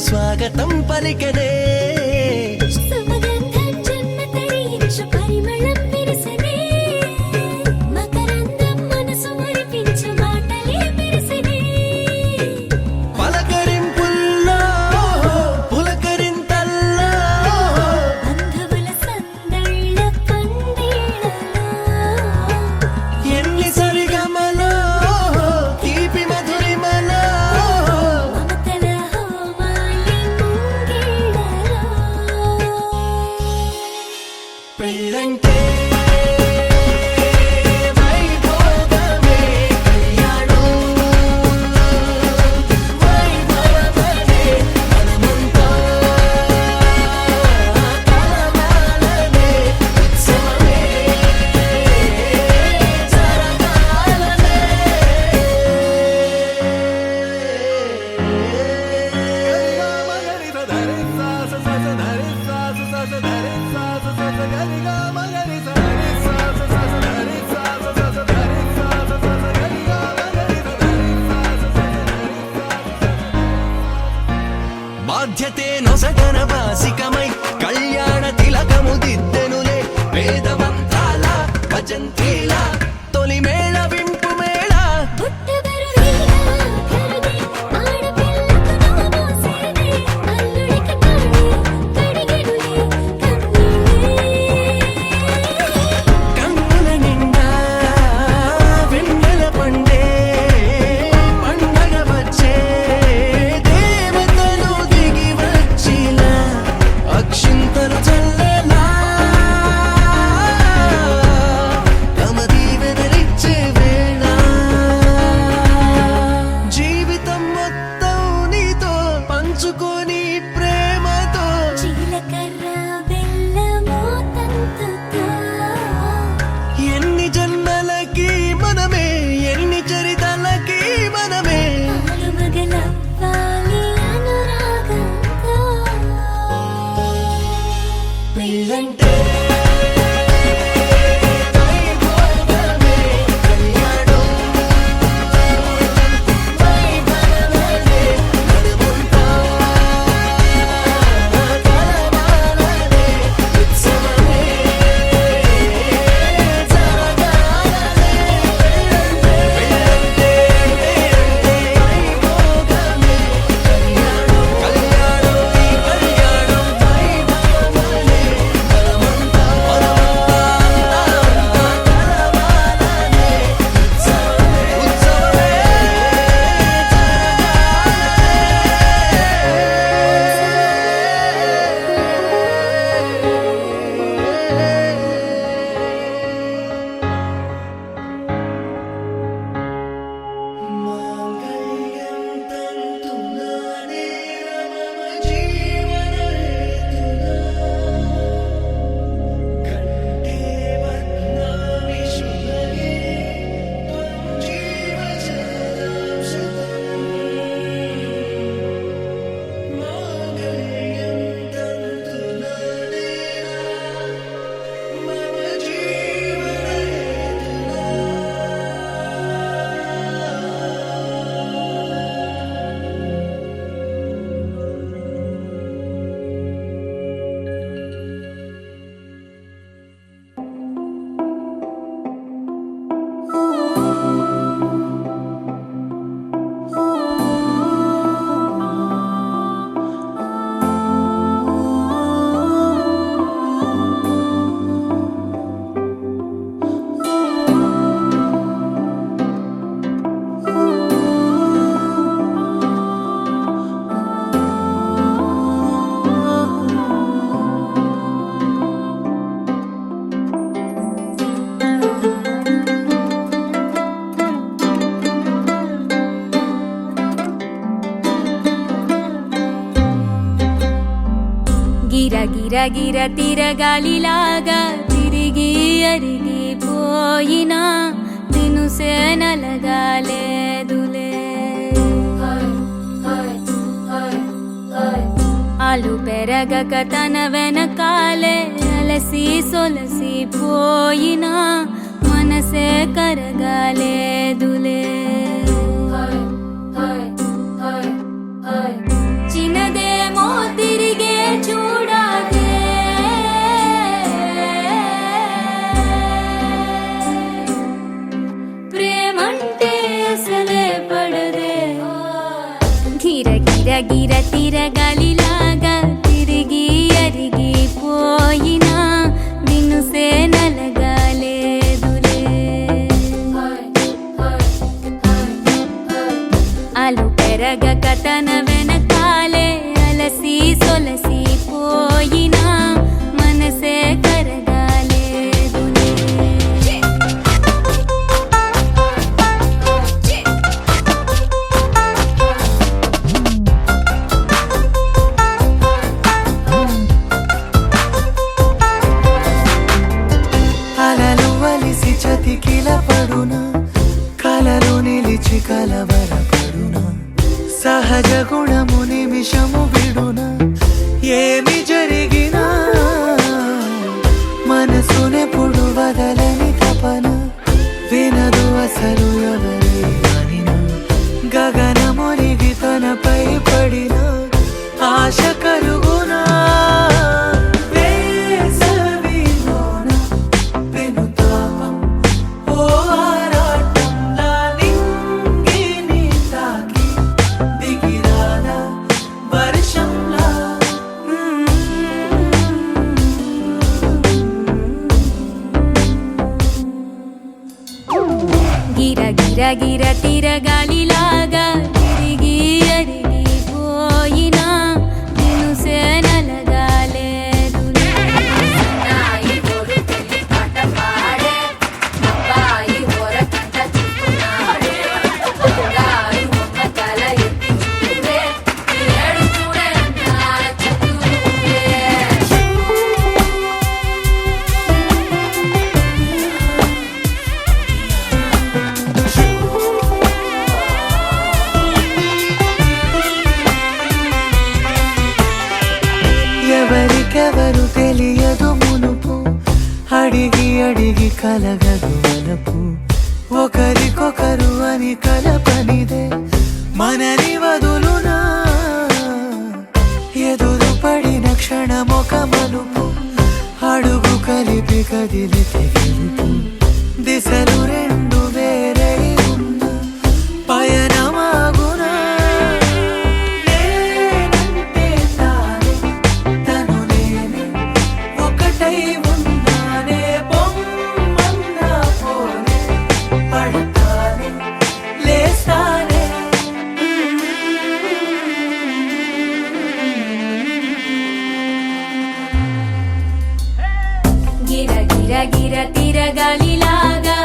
స్వాగతం పలికనే బాధ్యతే నొసగన వాసికమై కళ్యాణ తిలకము దిద్దెనులే వేదమంత్రాల భజంత్రీల తొలి మేళ వింపు మేళ గిరగిర తిరగాలిలాగా తిరిగి అరిగిపోయినా దినుసే నలగాలేదులే ఆలు పెరగక తన వెనకాలే అలసి సొలసి పోయినా మనసే కరగాలేదులే చిన్నదే గిర తిరగాలిలాగా తిరిగి అరిగిపోయినా దినుసే నలగాలేదులే అలు పెరగక తన వెనకాలే అలసి సొలసి పోయినా మనసే కరగాలేదులే అలలు వలిసి చతికిల పడునా కలలు నిలిచి కలవరపడునా సహజ గుణము నిమిషము విడునా ఏమి జరిగినా మనసునెప్పుడు వదలని తపన వినదు అసలు ఎవరి అనినా గగనమునిగి తనపై పడిన ఆశ కలుగునా వేసవిలోన పెనుతాపం ఓ ఆరాటంలా నింగిని తాకి దిగిరాదా వర్షంలా గిర తిరగాలిలాగా తిరిగి అరిగిపోయినా దినుసే నలగాలేదులే ఎవరికెవరు తెలియదు మునుపు అడిగి అడిగి కలగదు వలపు ఒకరికొకరు అని కలపనిదే మనని వదులునా ఎదురు పడిన క్షణమొక మలుపు అడుగు కలిపి కదిలితే గెలుపు దిశలు రెండు వేరే ఉన్న పయనమాగునా నేనంటే తానే తను నేనే ఒకటై ఉన్నానే బొమ్మన్నా పోనే పడతానే లేస్తానే గిర తిరగాలిలాగా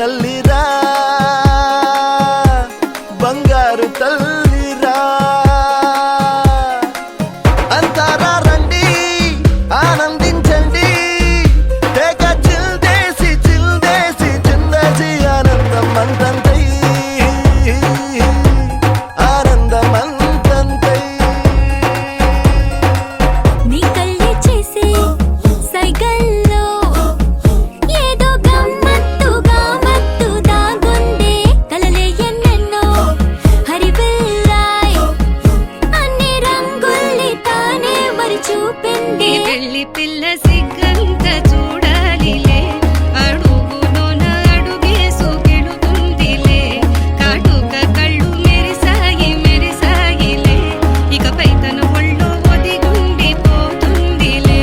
తల్లిరా బంగారు తల్లిరా అంతారా రండి ఆనందించండి తేక చిల్దేసి చిందేసి ఆనందం అంతంతై ఆనందం అంతంతై నీ కళ్ళే చేసే సైగల్లో ఏదో గమ్మత్తుగా మత్తు దాగుందే కలలే ఎన్నెన్నో హరివిల్లాయ్ అన్ని రంగుల్ని తానే మరి చూపింది పెళ్లి పిల్ల సిగ్గంత చూడాలిలే అడుగులోన అడుగేసుకెళుతుందిలే కాటుక కళ్ళు మెరిసాయిలే ఇకపై తన ఒళ్ళో ఒదిగుండిపోతుందిలే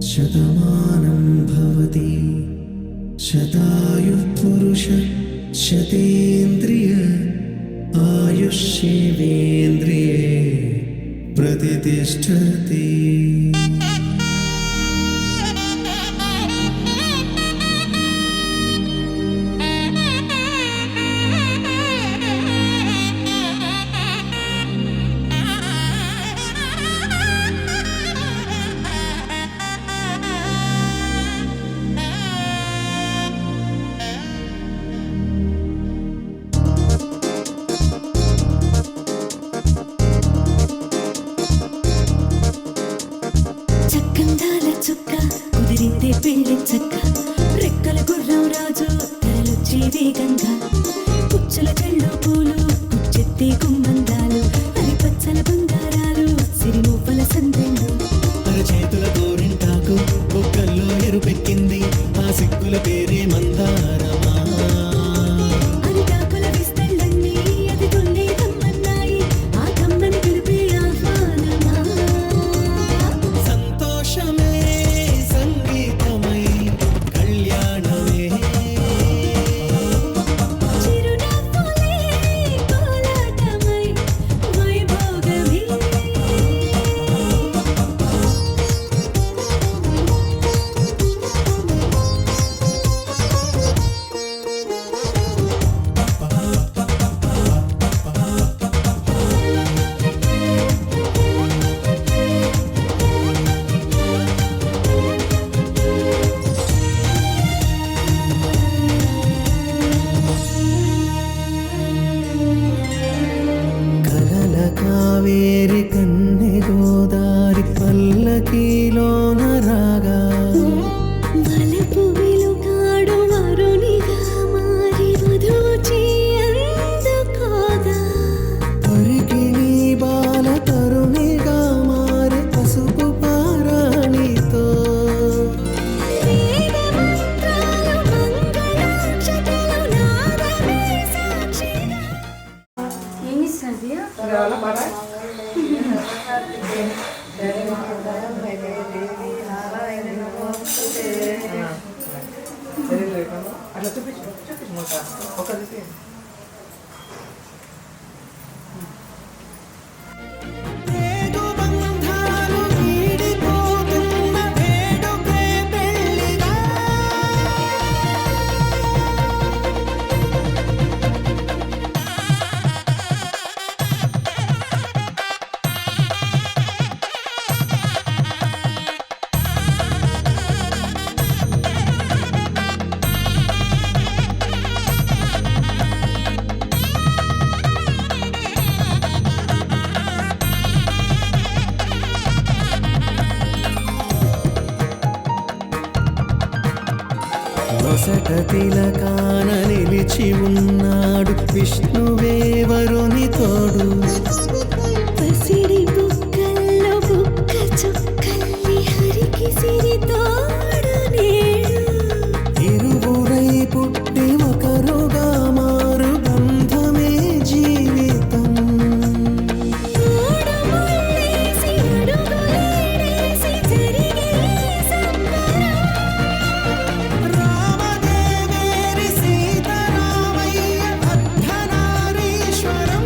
శతమానం భవతి శతాయుః పురుష శతేంద్రియ ఆయుష్యేవేంద్రియే ప్రతిష్టతి చక్కందాల చుక్క కుదిరిందే పెళ్లి చక్క రెక్కల గుర్రం రాజు తరలొచ్చే వేగంగా పుచ్చల చెళ్ళు పూలు కుచ్చెత్తే గుమ్మందాలు అరి పచ్చల బంగారాలు సిరిమూపల సందెండు అరచేతుల గోరింటాకు బొక్కల్లో ఎరుపెక్కింది ఆ సిగ్గుల పేరే మందారమా అరిటాకుల విస్తళ్ళన్నీ అది తుల్లి కమ్మన్నాయి ఆ కమ్మని పిలిపే ఆహ్వానమా సంతోషమే సంగీతమై కళ్యాణమే చిరునవ్వులే కోలాటమై వైభోగమే కలల కావేరి కన్నె గోదారి పల్లకీలోన రాగా వలపు వెలుగాడు వరునిగా మారి వధూచి అందుకోగా పరికి నీ బాల తరుణిగా మారి పసుపు పారాణితో వేద మంత్రాలు మంగళాక్షతలు నాదమే సాక్షిగా అట్లా చూపించు ఒకటి రేగు బంధాలు వీడిపోతున్న వేడుకే పెళ్లిగా అలసట తిలకాన నిలిచి ఉన్నాడు విష్ణువే వరుని తోడు. పసిడి బుక్కల్లో బుక్క చుక్కల్లి హరికి సిరి తోడు నేడు. ఇరువురై పుట్టి ఒకరుగా మారు బంధమే జీవితం. మూడు ముళ్ళేసి అడుగులేసి జరిగే సంబరం. రామదేవేరి సీతారామయ్య అర్ధనారీశ్వరం.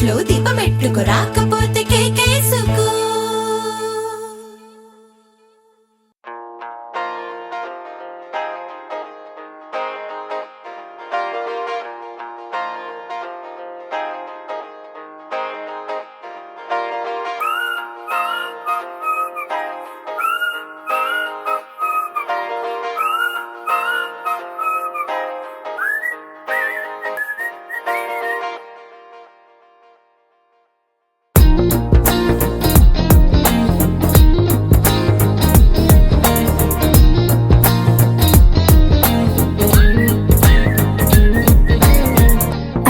ఇంట్లో దీపమెట్టుకు రాకపోతే కేకేసుకో.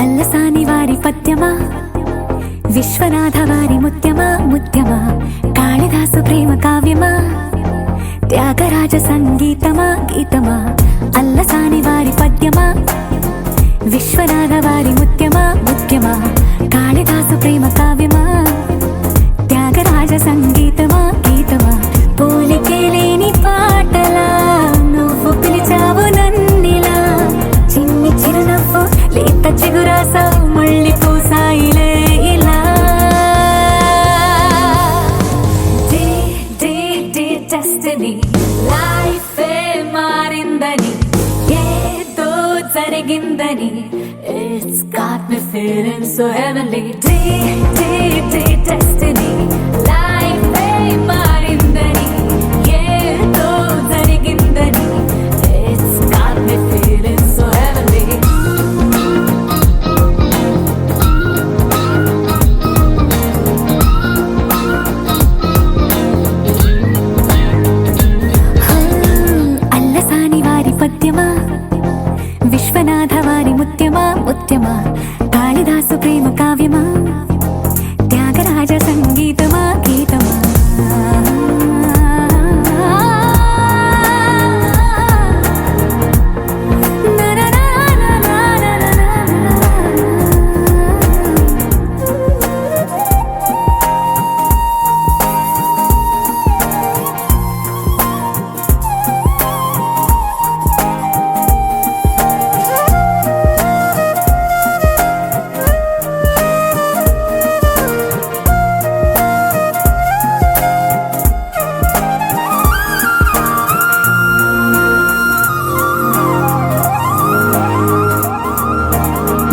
అల్లసాని వారి పద్యమా, విశ్వనాథ వారి ముత్యమా ముత్యమా, కాళిదాసు ప్రేమ కావ్యమా, త్యాగరాజ సంగీతమా గీతమా. అల్లసాని వారి పద్యమా, విశ్వనాథ వారి ముత్యమా ముత్యమా, కాళిదాసు ప్రేమ కావ్యమా, త్యాగరాజ సంగీతమా గీతమా. పోలికే లేని పాటలా నువ్వు పిలిచావు నన్నిలా, చిన్ని చిరునవ్వు లేత చిగురాసా మళ్ళీ పూసాయిలే ఇలా. డే డే డే డెస్టినీ, లైఫే మారిందని, ఏదో జరిగిందని, it's got me feeling so heavenly. Day day day destiny, లైఫే మారిందని, ఏదో జరిగిందని, it's got me feeling so heavenly. Allasani వారి పద్యమా, విశ్వనాథ వారి ముత్యమా ముత్యమా, కాళిదాసు ప్రేమ కావ్యమా, త్యాగరాజ సంగీతమా గీతమా.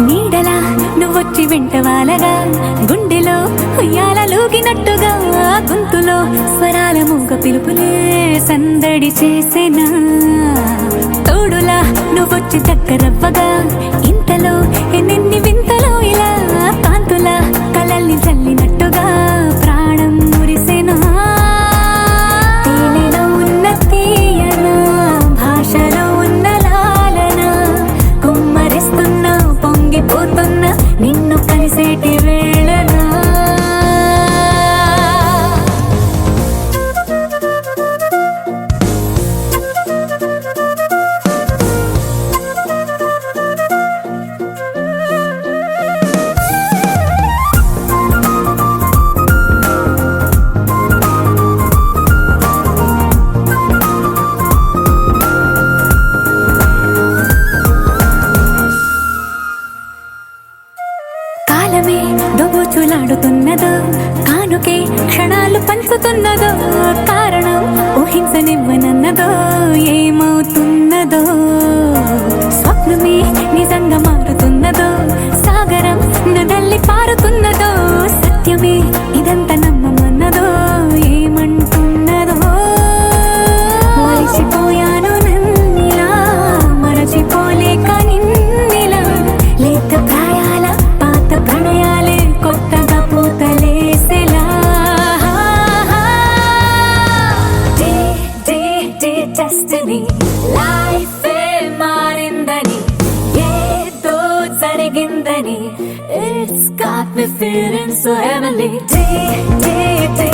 నీడలా నువ్వొచ్చి వెంటవాలగా, గుండెలో ఉయ్యాలూగినట్టుగా, గొంతులో స్వరాల మూగ పిలుపులే సందడి చేసేనా. తోడులా నువ్వొచ్చి దగ్గరవ్వగా, ఇంతలో ఎన్నెన్ని వింతలో ఇలా, కాంతులా కలల్ని చల్లినట్టుగా ప్రాణం మురిసేనా. తేనెలో ఉన్న తీయన, భాషలో ఉన్న లాలన, కుమ్మరిస్తున్న పొంగిపోతున్న నిన్ను కలిసేటి వేళనా. కాలమే దోబూచులాడుతున్నదో, కానుకే క్షణాలు పంచుతున్నదో, కారణం ఊహించనివ్వనన్నదో, ఏమవుతున్నదో. స్వప్నమే నిజంగా మారుతున్నదో, సాగరం నడల్లి పారుతున్నదో, సత్యమే ఇదంతా నమ్మమన్నదో, ఏమంటున్నదో. మరిచిపోయాను నన్నిలా, మరచిపోలేక నిన్నిలా, లేత ప్రాయాల పాత ప్రణయాలే కొత్తగా పూతలేసేలా. డే డే డే డెస్టినీ, లైఫే మారిందని, ఏదో జరిగిందని, it's got me feeling so heavenly. Day day day